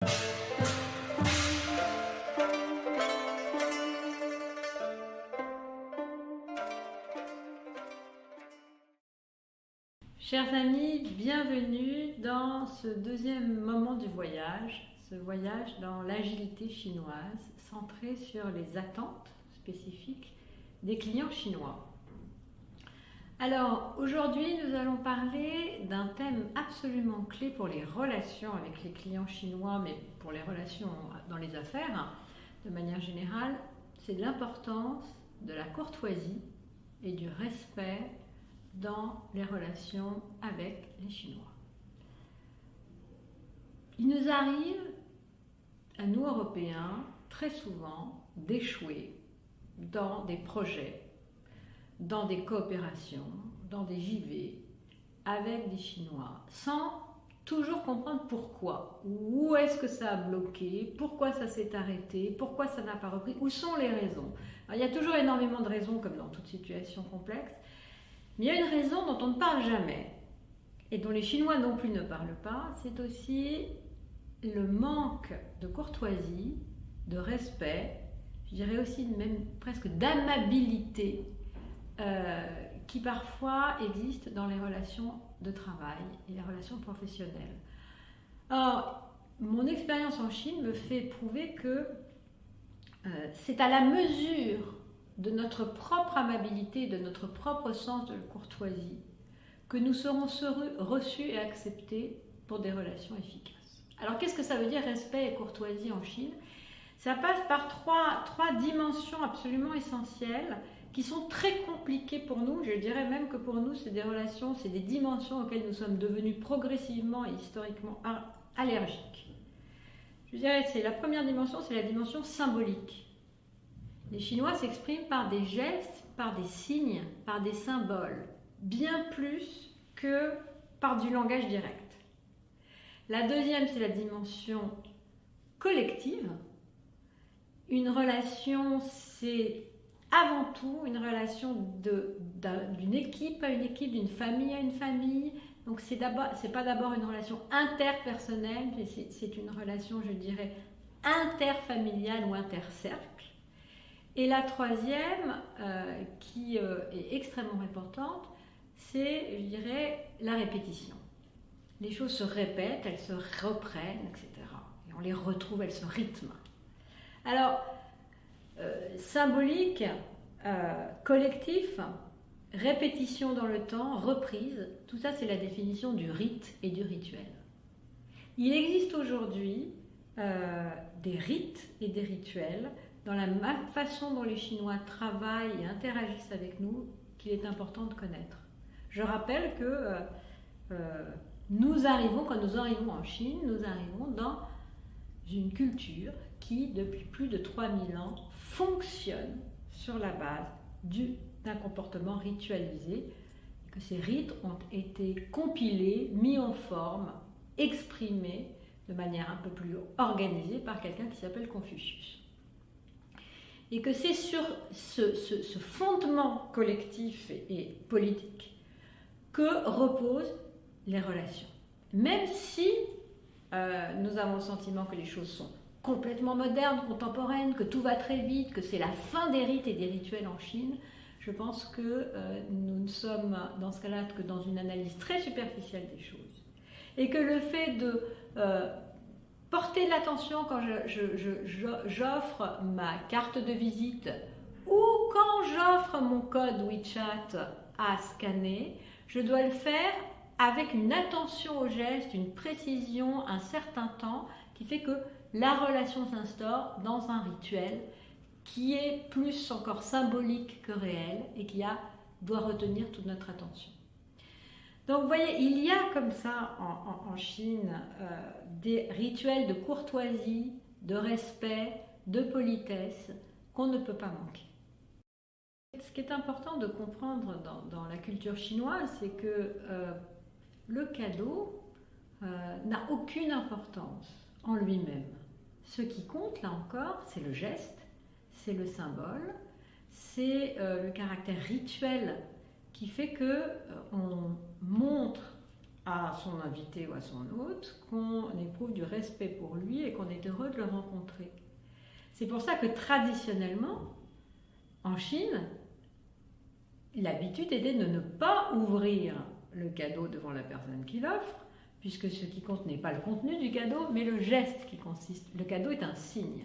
Chers amis, bienvenue dans ce deuxième moment du voyage, ce voyage dans l'agilité chinoise, centré sur les attentes spécifiques des clients chinois. Alors aujourd'hui, nous allons parler d'un thème absolument clé pour les relations avec les clients chinois, mais pour les relations dans les affaires, de manière générale, c'est l'importance de la courtoisie et du respect dans les relations avec les Chinois. Il nous arrive, à nous Européens, très souvent d'échouer dans des projets, dans des coopérations, dans des JV avec des Chinois, sans toujours comprendre pourquoi, où est-ce que ça a bloqué, pourquoi ça s'est arrêté, pourquoi ça n'a pas repris, où sont les raisons. Alors, il y a toujours énormément de raisons, comme dans toute situation complexe, mais il y a une raison dont on ne parle jamais, et dont les Chinois non plus ne parlent pas, c'est aussi le manque de courtoisie, de respect, je dirais aussi même presque d'amabilité, qui parfois existe dans les relations de travail et les relations professionnelles. Or, mon expérience en Chine me fait prouver que c'est à la mesure de notre propre amabilité, de notre propre sens de courtoisie, que nous serons reçus et acceptés pour des relations efficaces. Alors qu'est-ce que ça veut dire respect et courtoisie en Chine? Ça passe par trois dimensions absolument essentielles qui sont très compliquées pour nous. Je dirais même que pour nous, c'est des relations, c'est des dimensions auxquelles nous sommes devenus progressivement et historiquement allergiques. Je dirais que la première dimension, c'est la dimension symbolique. Les Chinois s'expriment par des gestes, par des signes, par des symboles, bien plus que par du langage direct. La deuxième, c'est la dimension collective. Une relation, c'est avant tout une relation d'une équipe à une équipe, d'une famille à une famille. Donc c'est pas d'abord une relation interpersonnelle, mais c'est une relation, je dirais, interfamiliale ou intercercle. Et la troisième, qui est extrêmement importante, c'est, je dirais, la répétition. Les choses se répètent, elles se reprennent, etc. Et on les retrouve, elles se rythment. Alors, symbolique, collectif, répétition dans le temps, reprise, tout ça c'est la définition du rite et du rituel. Il existe aujourd'hui des rites et des rituels dans la façon dont les Chinois travaillent et interagissent avec nous qu'il est important de connaître. Je rappelle que quand nous arrivons en Chine, nous arrivons dans une culture qui, depuis plus de 3000 ans, fonctionne sur la base d'un comportement ritualisé, que ces rites ont été compilés, mis en forme, exprimés de manière un peu plus organisée par quelqu'un qui s'appelle Confucius. Et que c'est sur ce fondement collectif et politique que reposent les relations. Même si nous avons le sentiment que les choses sont complètement modernes, contemporaines, que tout va très vite, que c'est la fin des rites et des rituels en Chine, je pense que nous ne sommes dans ce cas-là que dans une analyse très superficielle des choses. Et que le fait de porter l'attention quand j'offre ma carte de visite ou quand j'offre mon code WeChat à scanner, je dois le faire avec une attention au geste, une précision, un certain temps qui fait que la relation s'instaure dans un rituel qui est plus encore symbolique que réel et qui doit retenir toute notre attention. Donc vous voyez, il y a comme ça en Chine des rituels de courtoisie, de respect, de politesse qu'on ne peut pas manquer. Ce qui est important de comprendre dans la culture chinoise, c'est que le cadeau n'a aucune importance en lui-même. Ce qui compte, là encore, c'est le geste, c'est le symbole, c'est le caractère rituel qui fait qu'on montre à son invité ou à son hôte, qu'on éprouve du respect pour lui et qu'on est heureux de le rencontrer. C'est pour ça que traditionnellement, en Chine, l'habitude était de ne pas ouvrir le cadeau devant la personne qui l'offre, puisque ce qui compte n'est pas le contenu du cadeau, mais le geste qui consiste. Le cadeau est un signe.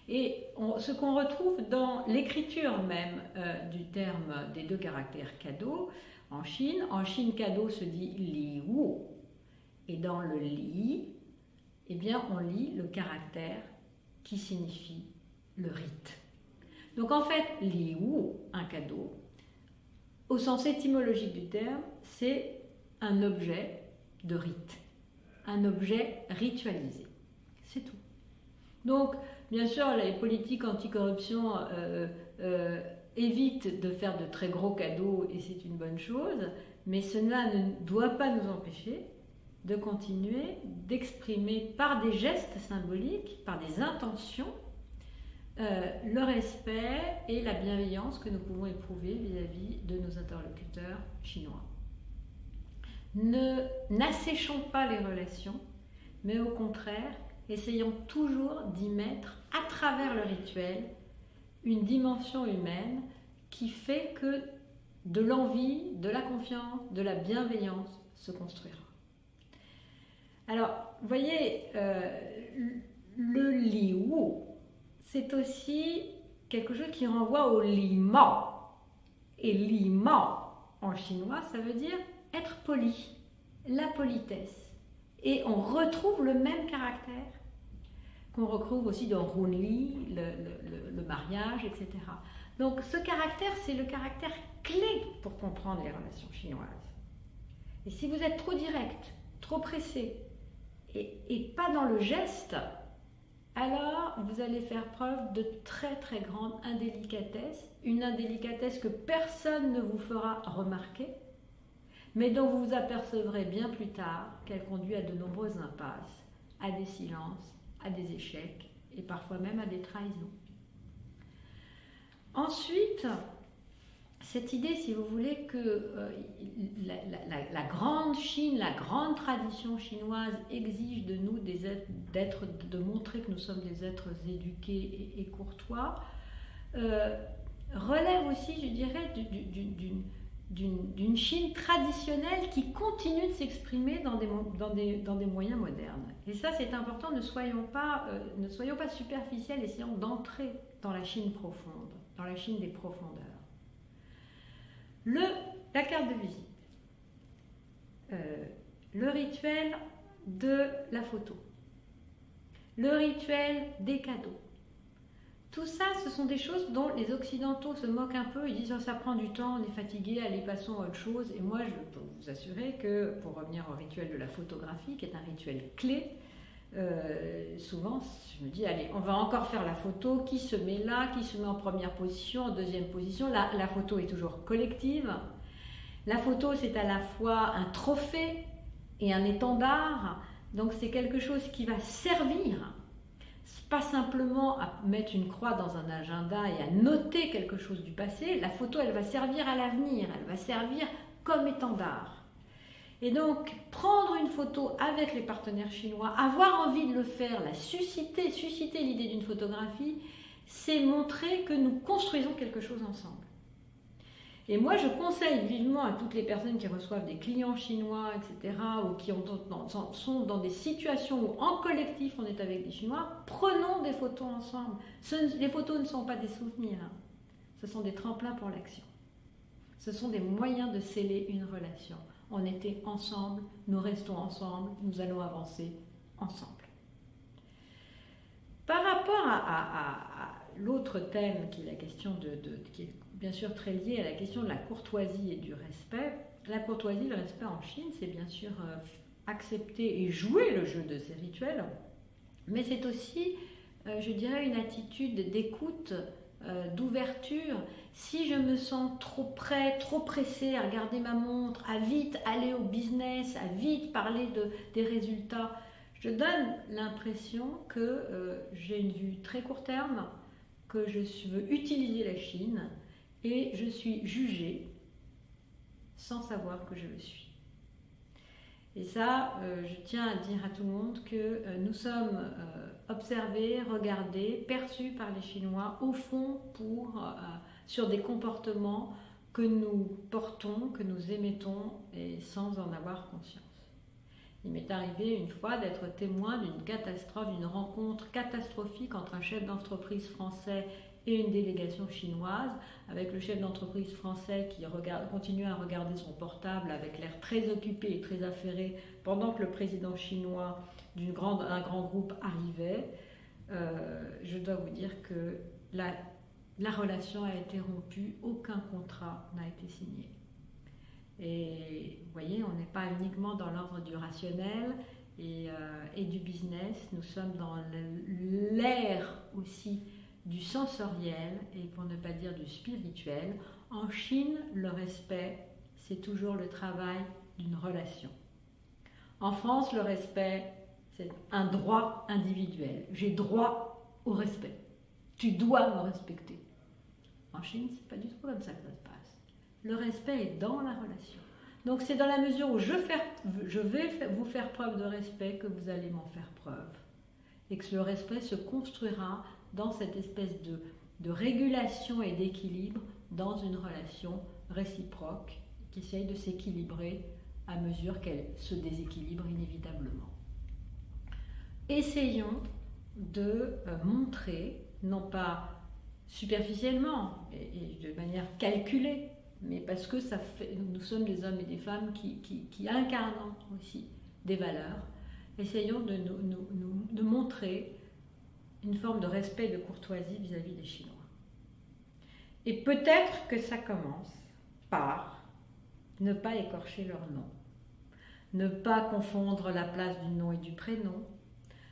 Et ce qu'on retrouve dans l'écriture même du terme des deux caractères cadeau, en Chine, cadeau se dit li wu. Et dans le li, eh bien, on lit le caractère qui signifie le rite. Donc en fait, li wu, un cadeau, au sens étymologique du terme, c'est un objet de rite, un objet ritualisé. C'est tout. Donc, bien sûr, les politiques anticorruption évitent de faire de très gros cadeaux et c'est une bonne chose, mais cela ne doit pas nous empêcher de continuer d'exprimer par des gestes symboliques, par des intentions, le respect et la bienveillance que nous pouvons éprouver vis-à-vis de nos interlocuteurs chinois. N'asséchons pas les relations, mais au contraire, essayons toujours d'y mettre, à travers le rituel, une dimension humaine qui fait que de l'envie, de la confiance, de la bienveillance se construira. Alors, vous voyez, le li wu, c'est aussi quelque chose qui renvoie au li mao. Et li mao, en chinois, ça veut dire être poli, la politesse. Et on retrouve le même caractère qu'on retrouve aussi dans Runli, le mariage, etc. Donc ce caractère, c'est le caractère clé pour comprendre les relations chinoises. Et si vous êtes trop direct, trop pressé, et pas dans le geste, alors vous allez faire preuve de très très grande indélicatesse, une indélicatesse que personne ne vous fera remarquer, mais dont vous vous apercevrez bien plus tard qu'elle conduit à de nombreuses impasses, à des silences, à des échecs et parfois même à des trahisons. Ensuite, cette idée, si vous voulez, que la grande Chine, la grande tradition chinoise exige de nous de montrer que nous sommes des êtres éduqués et courtois, relève aussi, je dirais, d'une Chine traditionnelle qui continue de s'exprimer dans des moyens modernes. Et ça, c'est important, ne soyons pas superficiels, essayons d'entrer dans la Chine profonde, dans la Chine des profondeurs. La carte de visite, le rituel de la photo, le rituel des cadeaux. Tout ça, ce sont des choses dont les Occidentaux se moquent un peu. Ils disent oh, ça prend du temps, on est fatigué, allez, passons à autre chose. Et moi, je peux vous assurer que, pour revenir au rituel de la photographie, qui est un rituel clé, souvent, je me dis, allez, on va encore faire la photo, qui se met là, qui se met en première position, en deuxième position. La photo est toujours collective. La photo, c'est à la fois un trophée et un étendard. Donc, c'est quelque chose qui va servir, pas simplement à mettre une croix dans un agenda et à noter quelque chose du passé. La photo, elle va servir à l'avenir, elle va servir comme étendard. Et donc, prendre une photo avec les partenaires chinois, avoir envie de le faire, susciter l'idée d'une photographie, c'est montrer que nous construisons quelque chose ensemble. Et moi, je conseille vivement à toutes les personnes qui reçoivent des clients chinois, etc., ou qui sont dans des situations où en collectif on est avec des Chinois, prenons des photos ensemble. Les photos ne sont pas des souvenirs, hein. Ce sont des tremplins pour l'action. Ce sont des moyens de sceller une relation. On était ensemble, nous restons ensemble, nous allons avancer ensemble. Par rapport à l'autre thème qui est la question qui est bien sûr très liée à la question de la courtoisie et du respect, la courtoisie, le respect en Chine, c'est bien sûr accepter et jouer le jeu de ces rituels, mais c'est aussi, je dirais, une attitude d'écoute, d'ouverture. Si je me sens trop près, trop pressée à regarder ma montre, à vite aller au business, à vite parler des résultats, je donne l'impression que j'ai une vue très court terme, que je veux utiliser la Chine et je suis jugée sans savoir que je le suis. Et ça, je tiens à dire à tout le monde que nous sommes observés, regardés, perçus par les Chinois, au fond, sur des comportements que nous portons, que nous émettons, et sans en avoir conscience. Il m'est arrivé une fois d'être témoin d'une catastrophe, d'une rencontre catastrophique entre un chef d'entreprise français et une délégation chinoise, avec le chef d'entreprise français qui continue à regarder son portable avec l'air très occupé et très affairé pendant que le président chinois d'un grand groupe arrivait. Je dois vous dire que la relation a été rompue, aucun contrat n'a été signé. Et vous voyez, on n'est pas uniquement dans l'ordre du rationnel et du business, nous sommes dans l'ère aussi du sensoriel et pour ne pas dire du spirituel. En Chine, le respect, c'est toujours le travail d'une relation. En France, le respect, c'est un droit individuel. J'ai droit au respect. Tu dois me respecter. En Chine, c'est pas du tout comme ça que ça se passe. Le respect est dans la relation. Donc c'est dans la mesure où je vais vous faire preuve de respect que vous allez m'en faire preuve. Et que le respect se construira dans cette espèce de régulation et d'équilibre dans une relation réciproque qui essaye de s'équilibrer à mesure qu'elle se déséquilibre inévitablement. Essayons de montrer, non pas superficiellement et de manière calculée, mais parce que nous sommes des hommes et des femmes qui incarnent aussi des valeurs, essayons de montrer une forme de respect et de courtoisie vis-à-vis des Chinois. Et peut-être que ça commence par ne pas écorcher leur nom, ne pas confondre la place du nom et du prénom,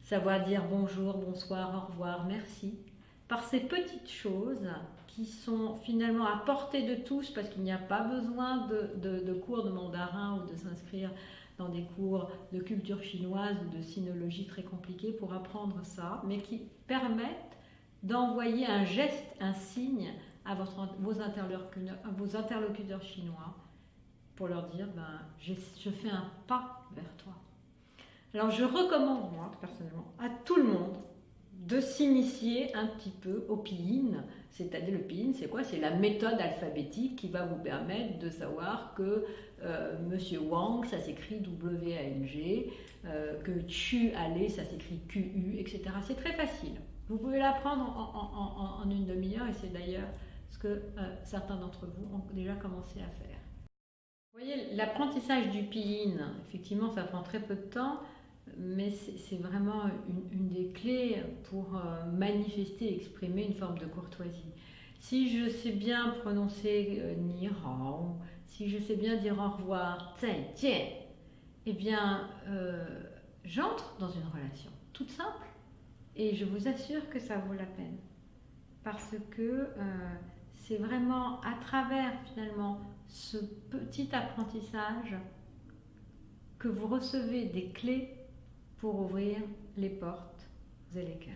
savoir dire bonjour, bonsoir, au revoir, merci, par ces petites choses qui sont finalement à portée de tous parce qu'il n'y a pas besoin de cours de mandarin ou de s'inscrire dans des cours de culture chinoise ou de sinologie très compliqués pour apprendre ça, mais qui permettent d'envoyer un geste, un signe à vos interlocuteurs chinois pour leur dire je fais un pas vers toi. Alors je recommande moi personnellement à tout le monde de s'initier un petit peu au pinyin, c'est-à-dire le pinyin, c'est quoi? C'est la méthode alphabétique qui va vous permettre de savoir que Monsieur Wang, ça s'écrit W-A-N-G, que Chu allé, ça s'écrit Q-U, etc. C'est très facile. Vous pouvez l'apprendre en une demi-heure et c'est d'ailleurs ce que certains d'entre vous ont déjà commencé à faire. Vous voyez, l'apprentissage du pinyin, effectivement, ça prend très peu de temps, mais c'est vraiment une des clés pour manifester et exprimer une forme de courtoisie. Si je sais bien prononcer ni hao, si je sais bien dire au revoir, zai jian, eh bien, j'entre dans une relation toute simple et je vous assure que ça vaut la peine. Parce que c'est vraiment à travers finalement ce petit apprentissage que vous recevez des clés pour ouvrir les portes et les cœurs.